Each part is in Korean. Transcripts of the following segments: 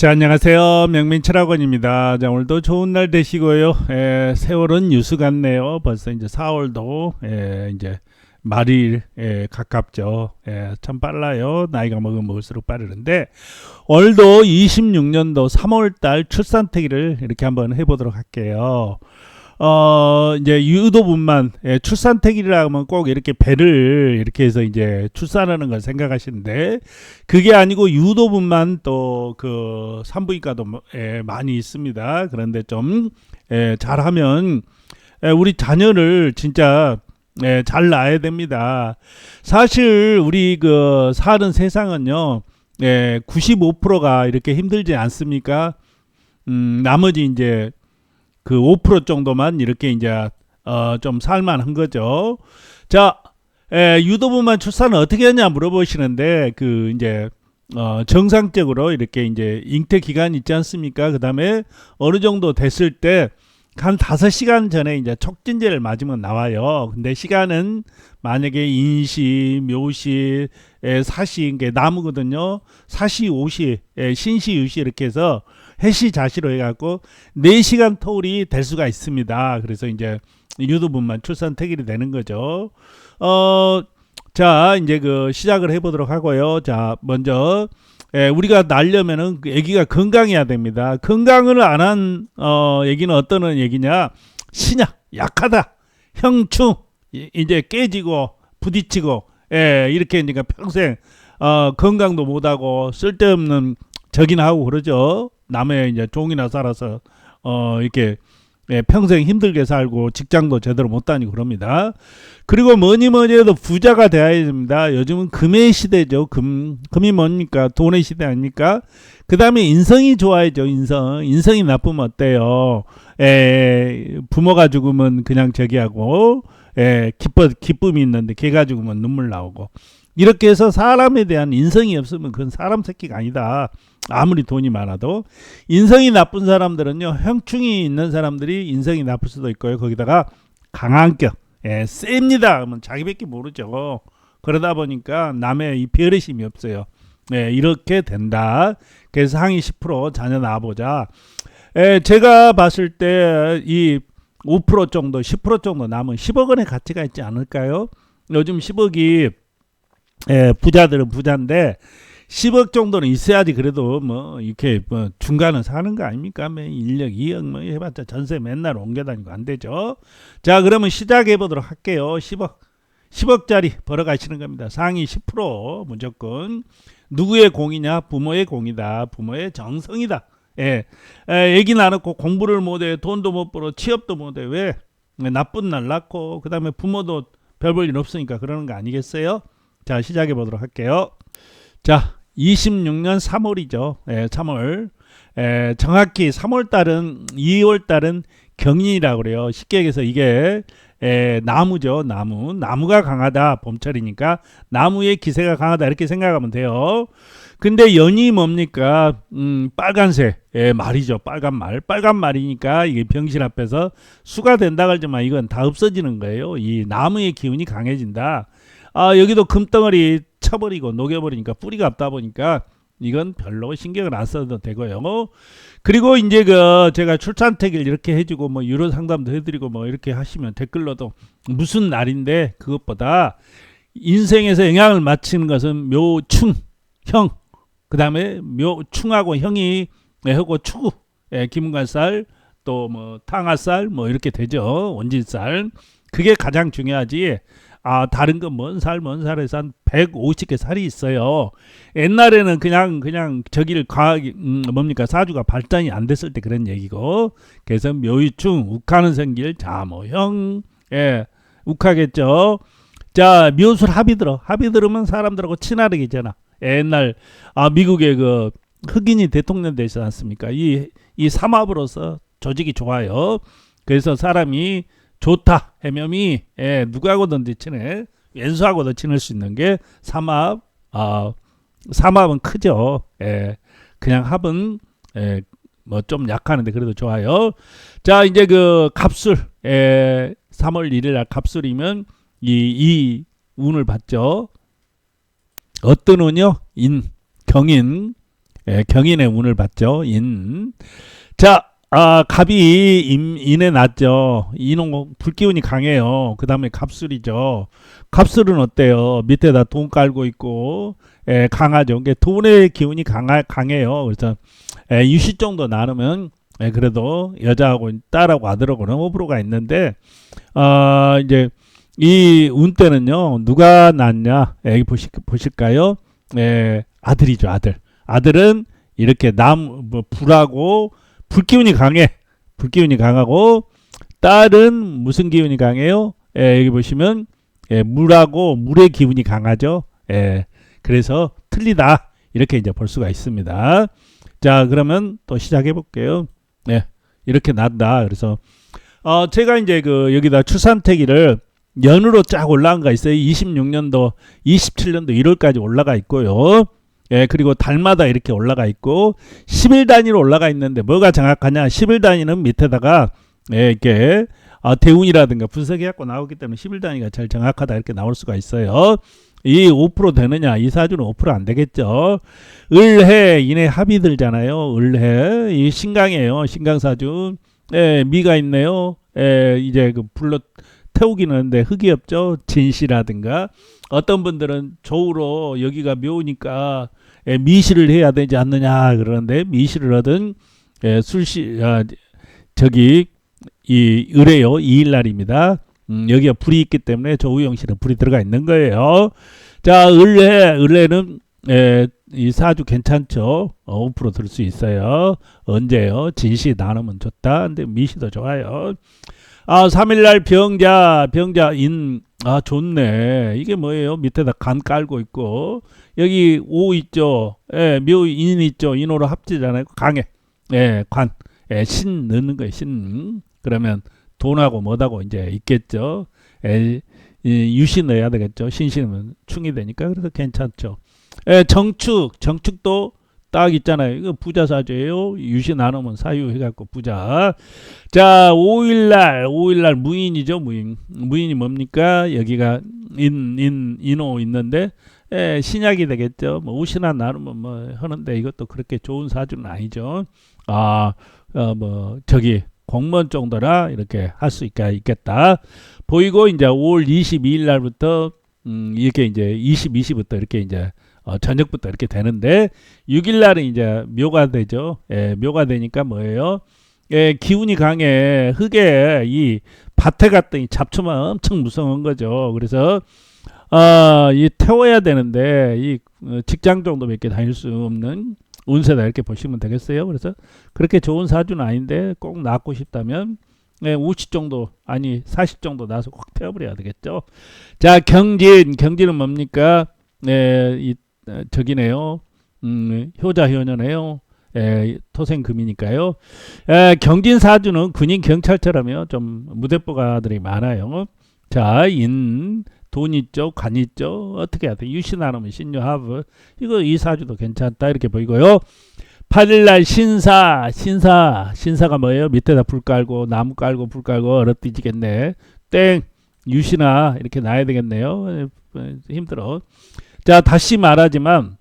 자, 안녕하세요. 명민철학원입니다. 자, 오늘도 좋은 날 되시고요. 세월은 유수 같네요. 벌써 이제 4월도 이제 말일에 가깝죠. 참 빨라요. 나이가 먹으면 먹을수록 빠르는데, 오늘도 26년도 3월달 출산특위를 이렇게 한번 해보도록 할게요. 이제 유도분만, 출산특위라 하면 꼭 이렇게 배를 이렇게 해서 이제 출산하는 걸 생각하시는데, 그게 아니고 유도분만 또 그 산부인과도 많이 있습니다. 그런데 좀 잘하면 우리 자녀를 진짜 잘 낳아야 됩니다. 사실 우리 그 사는 세상은요, 95%가 이렇게 힘들지 않습니까? 나머지 이제 그 5% 정도만 이렇게 이제 좀 살만한 거죠. 자, 유도분만 출산은 어떻게 하냐 물어보시는데, 그 이제 정상적으로 이렇게 이제 잉태 기간 있지 않습니까? 그 다음에 어느 정도 됐을 때 한 5시간 전에 이제 촉진제를 맞으면 나와요. 근데 시간은 만약에 인시, 묘시, 사시, 이게 나무거든요. 사시, 오시, 신시, 유시 이렇게 해서 해시, 자시로 해갖고 4시간 토울이 될 수가 있습니다. 그래서 이제 유도분만 출산 태길이 되는 거죠. 자, 이제 그 시작을 해보도록 하고요. 자, 먼저 우리가 낳으려면은 아기가 건강해야 됩니다. 건강을 안 한 아기는 어떤 얘기냐? 신약, 약하다, 형충, 이제 깨지고 부딪히고, 이렇게 그러니까 평생 건강도 못하고 쓸데없는 적이나 하고 그러죠. 남의 이제 종이나 살아서 이렇게 평생 힘들게 살고 직장도 제대로 못 다니고 그럽니다. 그리고 뭐니 해도 부자가 되어야 됩니다. 요즘은 금의 시대죠. 금이 뭡니까? 돈의 시대 아닙니까? 그 다음에 인성이 좋아야죠. 인성이 나쁘면 어때요? 부모가 죽으면 그냥 저기하고, 기쁨이 있는데 걔가 죽으면 눈물 나오고, 이렇게 해서 사람에 대한 인성이 없으면 그건 사람 새끼가 아니다. 아무리 돈이 많아도. 인성이 나쁜 사람들은요, 형충이 있는 사람들이 인성이 나쁠 수도 있고요. 거기다가 강한격, 셉니다. 그러면 자기밖에 모르죠. 그러다 보니까 남의 이 배려심이 없어요. 이렇게 된다. 그래서 상위 10% 자녀 낳아보자. 제가 봤을 때 이 5% 정도, 10% 정도 남은 10억 원의 가치가 있지 않을까요? 요즘 10억이 부자들은 부자인데 10억 정도는 있어야지 그래도 뭐 이렇게 뭐 중간은 사는 거 아닙니까? 1억, 2억 뭐 해봤자 전세 맨날 옮겨다니고 안 되죠. 자, 그러면 시작해 보도록 할게요. 10억짜리 벌어가시는 겁니다. 상위 10% 무조건. 누구의 공이냐? 부모의 공이다. 부모의 정성이다. 애기 낳고 공부를 못해, 돈도 못 벌어, 취업도 못해. 왜? 나쁜 날 낳고 그 다음에 부모도 별 볼 일 없으니까 그러는 거 아니겠어요? 자, 시작해 보도록 할게요. 자, 26년 3월이죠. 3월. 정확히 3월 달은, 2월 달은 경인이라고 그래요. 쉽게 얘기해서 이게 나무죠. 나무가 강하다. 봄철이니까 나무의 기세가 강하다. 이렇게 생각하면 돼요. 근데 연이 뭡니까? 빨간색 말이죠. 빨간 말이니까 이게 병신 앞에서 수가 된다 그러지만 이건 다 없어지는 거예요. 이 나무의 기운이 강해진다. 여기도 금덩어리 쳐버리고 녹여버리니까 뿌리가 없다 보니까 이건 별로 신경을 안 써도 되고요. 그리고 이제 그 제가 출산택일 이렇게 해주고 뭐 유료 상담도 해드리고 뭐 이렇게 하시면 댓글로도 무슨 날인데, 그것보다 인생에서 영향을 미치는 것은 묘충, 형, 그 다음에 묘충하고 형이 하고 추구, 김은갈살, 또 뭐 탕화살 뭐 이렇게 되죠. 원진살. 그게 가장 중요하지. 다른 건 먼 살에서 한 150개 살이 있어요. 옛날에는 그냥 저기를 뭡니까? 사주가 발전이 안 됐을 때 그런 얘기고. 그래서 묘유충, 욱하는 생길, 자모형, 욱하겠죠. 자, 묘술 합이 들으면 사람들하고 친화력이잖아. 옛날, 미국의 그 흑인이 대통령 되지 않습니까? 이 삼합으로서 조직이 좋아요. 그래서 사람이 좋다. 해명이 누구하고든지 친해. 왼수하고도 친할 수 있는 게 삼합. 삼합은 크죠. 그냥 합은 뭐 좀 약하는데 그래도 좋아요. 자, 이제 그 갑술. 3월 1일 날 갑술이면 이 운을 받죠. 어떤 운이요? 경인. 예, 경인의 운을 받죠. 인. 자, 갑이 인에 났죠. 인은 불기운이 강해요. 그 다음에 갑술이죠. 갑술은 어때요? 밑에다 돈 깔고 있고, 예, 강하죠. 그러니까 돈의 기운이 강해요. 그래서 유시 정도 나누면 그래도 여자하고 딸하고 아들하고는 호불호가 있는데 이제 이 운 때는요 누가 낳냐 여기 보실까요? 아들이죠. 아들은 이렇게 뭐 불하고 불기운이 강해. 불기운이 강하고 딸은 무슨 기운이 강해요? 여기 보시면 물하고 물의 기운이 강하죠. 그래서 틀리다 이렇게 이제 볼 수가 있습니다. 자, 그러면 또 시작해 볼게요. 이렇게 난다. 그래서 제가 이제 여기다 출산태기를 연으로 쫙 올라간 거 있어요. 26년도, 27년도 1월까지 올라가 있고요. 그리고 달마다 이렇게 올라가 있고 10일 단위로 올라가 있는데 뭐가 정확하냐? 10일 단위는 밑에다가 이렇게 대운이라든가 분석해 갖고 나오기 때문에 10일 단위가 제일 정확하다 이렇게 나올 수가 있어요. 이 5% 되느냐? 이 사주는 5% 안 되겠죠. 을해 인해 합이 들잖아요. 을해 이 신강이에요. 신강사주. 미가 있네요. 이제 불러 태우기는 하는데 흙이 없죠. 진시라든가 어떤 분들은 조우로 여기가 묘니까 미시를 해야 되지 않느냐 그러는데 미시를 하든 술시 저기 이 을해요. 2일날입니다. 여기가 불이 있기 때문에 조우영실은 불이 들어가 있는 거예요. 자, 을해는 이 사주 괜찮죠. 5% 들 수 있어요. 언제요? 진시 나누면 좋다. 근데 미시도 좋아요. 3일날 병자 인. 좋네. 이게 뭐예요? 밑에다 간 깔고 있고 여기 오 있죠. 묘 인 있죠. 인호로 합치잖아요. 강해. 관. 신 넣는 거예요. 신. 그러면 돈하고 뭐하고 이제 있겠죠. 유신 넣어야 되겠죠. 신신은 충이 되니까 그래서 괜찮죠. 정축도 딱 있잖아요. 이거 부자사주예요. 유신 나누면 사유 해갖고 부자. 자, 5일날 무인이죠. 무인이 뭡니까? 여기가 인호 있는데 신약이 되겠죠. 뭐 우신화 나누면 뭐 하는데 이것도 그렇게 좋은 사주는 아니죠. 뭐 저기 공무원 정도라 이렇게 할 수 있겠다. 보이고 이제 5월 22일 날부터 이렇게 이제 20부터 이렇게 이제 저녁부터 이렇게 되는데 6일 날은 이제 묘가 되죠. 묘가 되니까 뭐예요? 기운이 강해. 흙에 이 밭에 갔더니 잡초만 엄청 무성한 거죠. 그래서 이 태워야 되는데 이 직장 정도밖에 다닐 수 없는 운세다 이렇게 보시면 되겠어요. 그래서 그렇게 좋은 사주는 아닌데 꼭 낳고 싶다면 50 정도 아니 40 정도 낳아서 꼭 태워버려야 되겠죠. 자, 경진은 뭡니까? 저기네요. 효자효녀네요. 토생금이니까요. 경진 사주는 군인 경찰처럼요. 좀 무대뽀가들이 많아요. 자, 돈 있죠, 관 있죠. 어떻게 해야 돼? 유신하면 신유하브. 이 사주도 괜찮다 이렇게 보이고요. 8일날 신사가 뭐예요? 밑에다 불 깔고 나무 깔고 불 깔고 얼어뒤지겠네. 땡 유신아 이렇게 놔야 되겠네요. 힘들어. 자, 다시 말하지만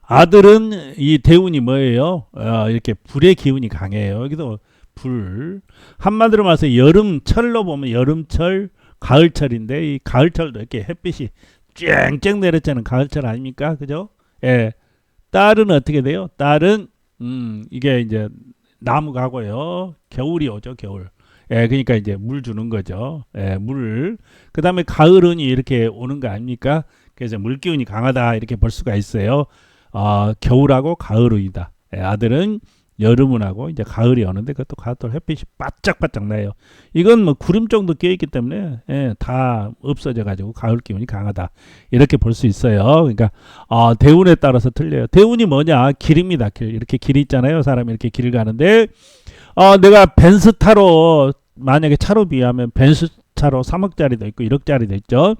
아들은 이 대운이 뭐예요? 이렇게 불의 기운이 강해요. 여기도 불. 한마디로 말해서 여름철로 보면 여름철, 가을철인데 이 가을철도 이렇게 햇빛이 쨍쨍 내렸잖아요. 가을철 아닙니까? 그죠? 딸은 어떻게 돼요? 딸은 이게 이제 나무 가고요. 겨울이 오죠, 겨울. 그러니까 이제 물 주는 거죠. 물. 그 다음에 가을은 이렇게 오는 거 아닙니까? 그래서 물기운이 강하다 이렇게 볼 수가 있어요. 겨울하고 가을이다. 아들은 여름운하고 이제 가을이 오는데 그것도 가을 햇빛이 바짝바짝 나요. 이건 뭐 구름 정도 끼어있기 때문에 다 없어져 가지고 가을 기운이 강하다 이렇게 볼 수 있어요. 그러니까 대운에 따라서 틀려요. 대운이 뭐냐? 길입니다. 길. 이렇게 길이 있잖아요. 사람이 이렇게 길을 가는데 내가 벤츠타로 만약에 차로 비하면 벤츠차로 3억짜리도 있고 1억짜리도 있죠.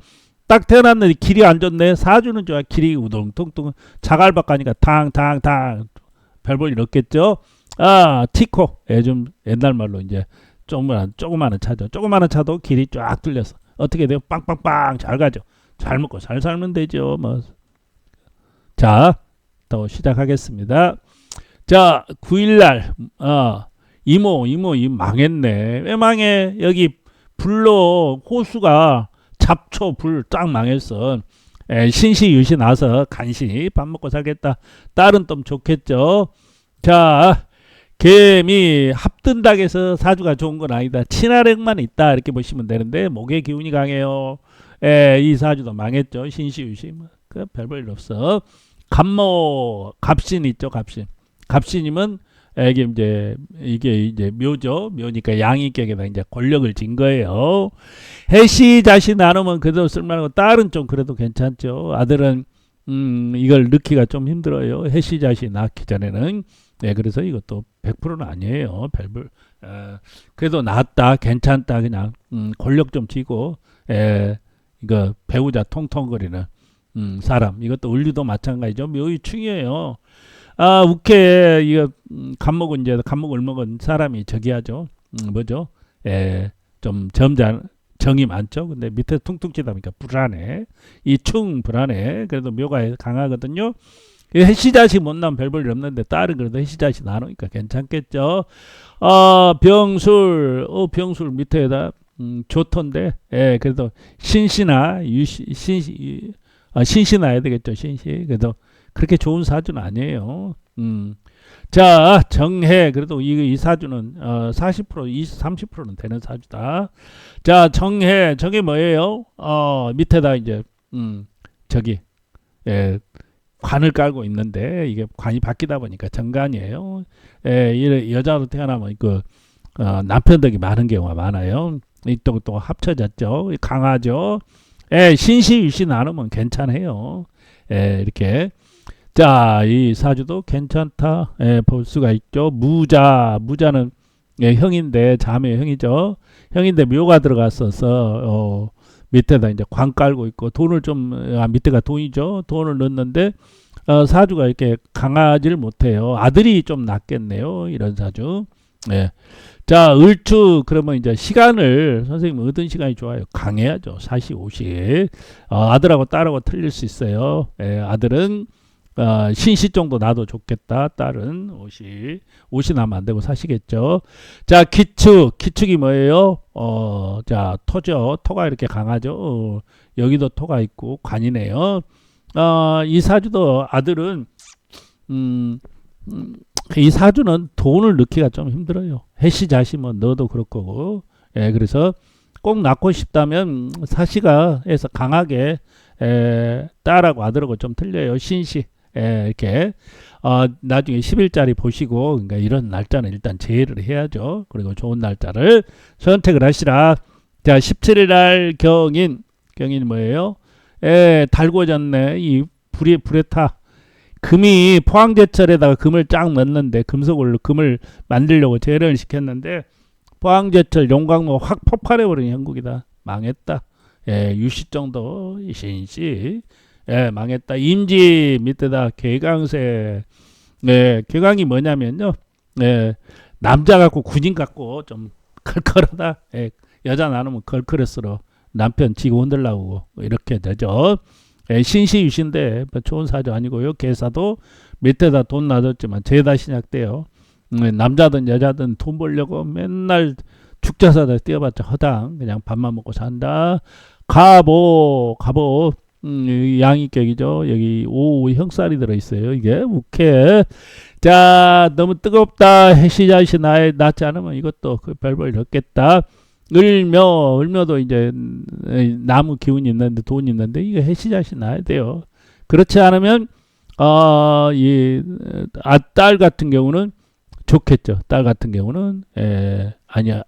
딱 태어났는데 길이 안 좋네. 사주는 좋아. 길이 우동통통 자갈밭 가니까 탕탕탕 별 일 없겠죠. 티코. 좀 옛날 말로 이제 조그마한 차죠. 조그마한 차도 길이 쫙 뚫려서 어떻게 돼요? 빵빵빵 잘 가죠. 잘 먹고 잘 살면 되죠. 뭐. 자, 이제부터 시작하겠습니다. 자, 9일날 이모 이 망했네. 왜 망해? 여기 불로 호수가 잡초 불 쫙 망했어. 신시유시 나서 간신히 밥 먹고 살겠다. 딸은 좀 좋겠죠. 자, 개미 합든닭에서 사주가 좋은 건 아니다. 친화력만 있다 이렇게 보시면 되는데 목의 기운이 강해요. 이 사주도 망했죠. 신시유시 그 별볼 일 없어. 갑모 갑신 있죠. 갑신이면 이게 이제 묘죠. 묘니까 양이격에다 이제 권력을 진 거예요. 해시 자신 나누면 그래도 쓸만하고 딸은 좀 그래도 괜찮죠. 아들은 이걸 넣기가 좀 힘들어요. 해시 자신 낳기 전에는. 그래서 이것도 100%는 아니에요. 그래도 낫다, 괜찮다, 그냥 권력 좀 쥐고 이거 배우자 통통거리는 사람. 이것도 을류도 마찬가지죠. 묘유충이에요. 우케 이거 갑목은 이제 갑목을 먹은 사람이 저기 하죠. 뭐죠? 좀 정이 많죠. 근데 밑에 퉁퉁 치다 보니까 불안해. 이 충 불안해. 그래도 묘가 강하거든요. 해시자식 못 나면 별 볼 일 없는데 딸은 그래도 해시자식 나누니까 괜찮겠죠. 병술 밑에다 조토인데 그래도 신시나 신시나야 되겠죠. 신시. 그래도 그렇게 좋은 사주는 아니에요. 자, 정해. 그래도 이 사주는 40%, 30%는 되는 사주다. 자, 정해 뭐예요? 밑에다 이제 저기 관을 깔고 있는데 이게 관이 바뀌다 보니까 정관이에요. 여자로 태어나면 남편 덕이 많은 경우가 많아요. 이또 합쳐졌죠. 강하죠. 신시유시 나누면 괜찮아요. 이렇게. 자, 이 사주도 괜찮다. 볼 수가 있죠. 무자는 형인데 자매 형이죠. 형인데 묘가 들어갔어서 밑에다 이제 관 깔고 있고 돈을 좀 밑에가 돈이죠. 돈을 넣는데 사주가 이렇게 강하지를 못해요. 아들이 좀 낫겠네요. 이런 사주. 자, 을주 그러면 이제 시간을 선생님 얻은 시간이 좋아요. 강해야죠. 4시 5시. 아들하고 딸하고 틀릴 수 있어요. 아들은 신시 정도 나도 좋겠다. 딸은 옷이 나면 안 되고 사시겠죠. 자, 기축이 뭐예요? 자, 토죠. 토가 이렇게 강하죠. 여기도 토가 있고 관이네요. 이 사주도 아들은 이 사주는 돈을 넣기가 좀 힘들어요. 해시 자시면 너도 그럴 거고. 그래서 꼭 낳고 싶다면 사시가 해서 강하게 딸하고 아들하고 좀 틀려요. 신시. 이렇게 나중에 10일짜리 보시고 그러니까 이런 날짜는 일단 제외를 해야죠. 그리고 좋은 날짜를 선택을 하시라. 자, 17일 날 경인 뭐예요? 달궈졌네. 이 불에 타. 금이 포항제철에다가 금을 쫙 넣었는데 금속으로 금을 만들려고 재련을 시켰는데 포항제철 용광로 확 폭발해버린 형국이다. 망했다. 유시 정도 신시. 망했다. 임지 밑에다 개강세. 개강이 뭐냐면요. 남자 같고 군인 같고 좀 컬컬하다. 여자 나누면 컬컬했으로 남편 지고 흔들라고 이렇게 되죠. 신시유신데 좋은 사주 아니고요. 개사도 밑에다 돈 놔뒀지만 죄다 신약돼요. 남자든 여자든 돈 벌려고 맨날 축제사다 뛰어봤자 허당. 그냥 밥만 먹고 산다. 갑오 양이격이죠. 여기 오 형살이 들어있어요. 이게 우케. 자, 너무 뜨겁다. 해시자시 낫지 않으면 이것도 별볼 없겠다. 을묘도 이제 나무 기운이 있는데 돈이 있는데 이거 해시자시 나야 돼요. 그렇지 않으면 딸 같은 경우는 좋겠죠. 딸 같은 경우는 아니야.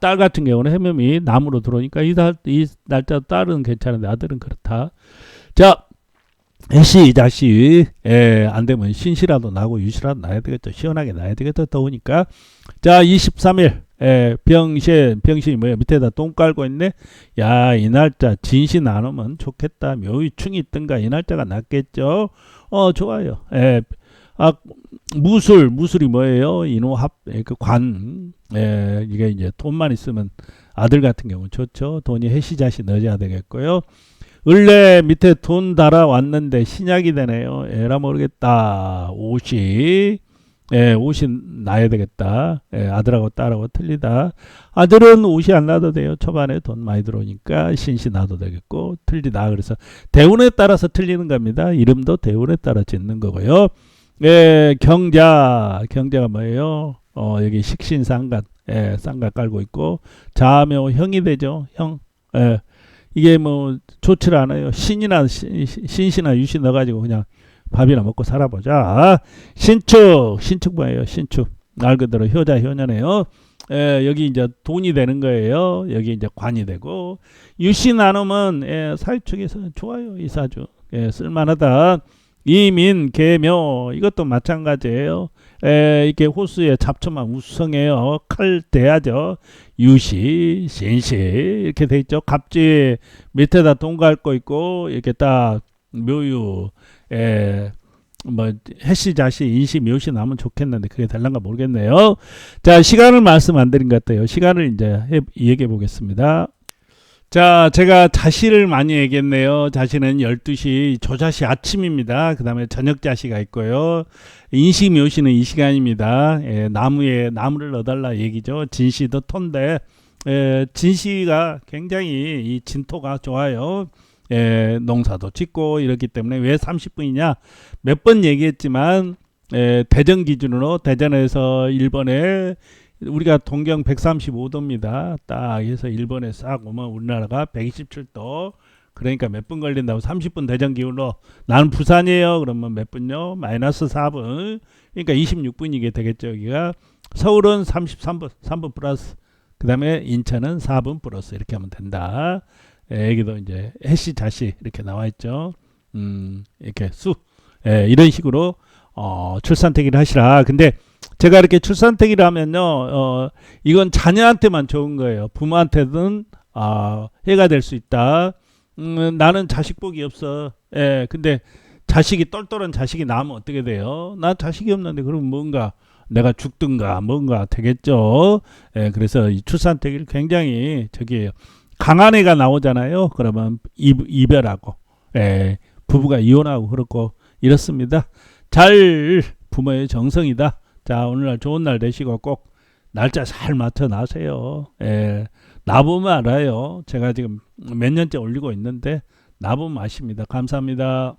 딸 같은 경우는 해묘이 남으로 들어오니까 이 날짜 딸은 괜찮은데 아들은 그렇다. 자, 해시 자시 안 되면 신시라도 나고 유시라도 나야 되겠죠. 시원하게 나야 되겠죠. 더우니까. 자, 23일 병신이 뭐야? 밑에다 똥 깔고 있네. 야, 이 날짜 진시 나누면 좋겠다. 묘유충이 있든가 이 날짜가 낫겠죠. 좋아요. 무술이 뭐예요? 인호합, 관. 이게 이제 돈만 있으면 아들 같은 경우는 좋죠. 돈이 해시자시 넣어야 되겠고요. 을내 밑에 돈 달아왔는데 신약이 되네요. 에라 모르겠다. 옷이 옷이 나야 되겠다. 아들하고 딸하고 틀리다. 아들은 옷이 안 나도 돼요. 초반에 돈 많이 들어오니까 신시 나도 되겠고 틀리다. 그래서 대운에 따라서 틀리는 겁니다. 이름도 대운에 따라 짓는 거고요. 경자가 뭐예요? 여기 식신상간, 쌍가 깔고 있고 자묘 형이 되죠. 형. 이게 뭐 좋지 않아요. 신시나 유시 넣어가지고 그냥 밥이나 먹고 살아보자. 신축 뭐예요? 신축 말 그대로 효자 효녀네요. 여기 이제 돈이 되는 거예요. 여기 이제 관이 되고 유시 나눔은 사회 쪽에서 좋아요. 이 사주 쓸만하다. 이민 계묘 이것도 마찬가지예요. 이렇게 호수에 잡초만 우성해요. 칼 대야죠. 유시 신시 이렇게 돼 있죠. 갑지 밑에다 돈 갈 거 있고 이렇게 딱 묘유 뭐 해시 자시 인시 묘시 나면 좋겠는데 그게 될란가 모르겠네요. 자, 시간을 말씀 안 드린 것 같아요. 시간을 이제 얘기해 보겠습니다. 자, 제가 자시를 많이 얘기했네요. 자시는 12시, 조자시 아침입니다. 그 다음에 저녁 자시가 있고요. 인시 묘시는 이 시간입니다. 나무를 넣어달라 얘기죠. 진시도 톤데 진시가 굉장히 이 진토가 좋아요. 농사도 짓고 이렇기 때문에 왜 30분이냐 몇 번 얘기했지만 대전 기준으로 대전에서 일본에 우리가 동경 135도입니다. 딱 해서 일본에 싹 오면 우리나라가 127도. 그러니까 몇 분 걸린다고 30분 대전 기온으로 나는 부산이에요. 그러면 몇 분요? 마이너스 4분. 그러니까 26분이게 되겠죠. 여기가 서울은 33분, 3분 플러스. 그 다음에 인천은 4분 플러스 이렇게 하면 된다. 여기도 이제 해시 자시 이렇게 나와 있죠. 이렇게 이런 식으로 출산택일을 하시라. 근데 제가 이렇게 출산택일을 하면요, 이건 자녀한테만 좋은 거예요. 부모한테는 해가 될 수 있다. 나는 자식복이 없어. 근데 자식이 똘똘한 자식이 나면 어떻게 돼요? 나 자식이 없는데 그럼 뭔가 내가 죽든가 뭔가 되겠죠. 그래서 이 출산택일 굉장히 저기 강한 애가 나오잖아요. 그러면 이별하고 부부가 이혼하고 그렇고 이렇습니다. 잘 부모의 정성이다. 자, 오늘날 좋은 날 되시고 꼭 날짜 잘 맞춰 놔세요. 나보면 알아요. 제가 지금 몇 년째 올리고 있는데 나보면 아십니다. 감사합니다.